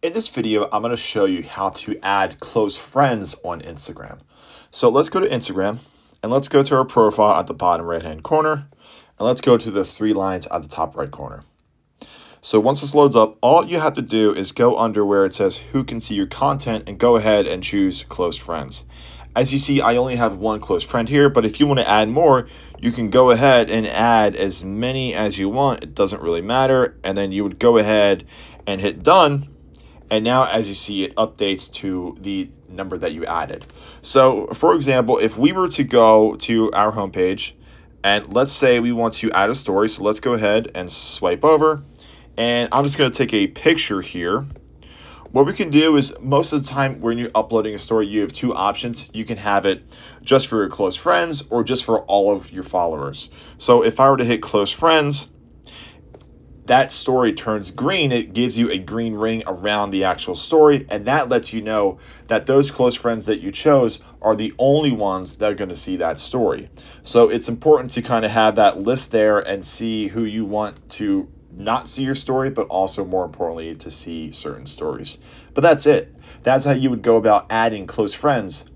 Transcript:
In this video, I'm going to show you how to add close friends on Instagram. So let's go to Instagram and let's go to our profile at the bottom right-hand corner. And let's go to the three lines at the top right corner. So once this loads up, all you have to do is go under where it says who can see your content and go ahead and choose close friends. As you see, I only have one close friend here, but if you want to add more, you can go ahead and add as many as you want. It doesn't really matter. And then you would go ahead and hit done. And now, as you see, it updates to the number that you added. So, for example, if we were to go to our homepage, and let's say we want to add a story, so let's go ahead and swipe over. And I'm just going to take a picture here. What we can do is most of the time when you're uploading a story, you have two options. You can have it just for your close friends or just for all of your followers. So if I were to hit close friends, that story turns green. It gives you a green ring around the actual story, and that lets you know that those close friends that you chose are the only ones that are going to see that story. So it's important to kind of have that list there and see who you want to not see your story, but also more importantly to see certain stories. But that's it. That's how you would go about adding close friends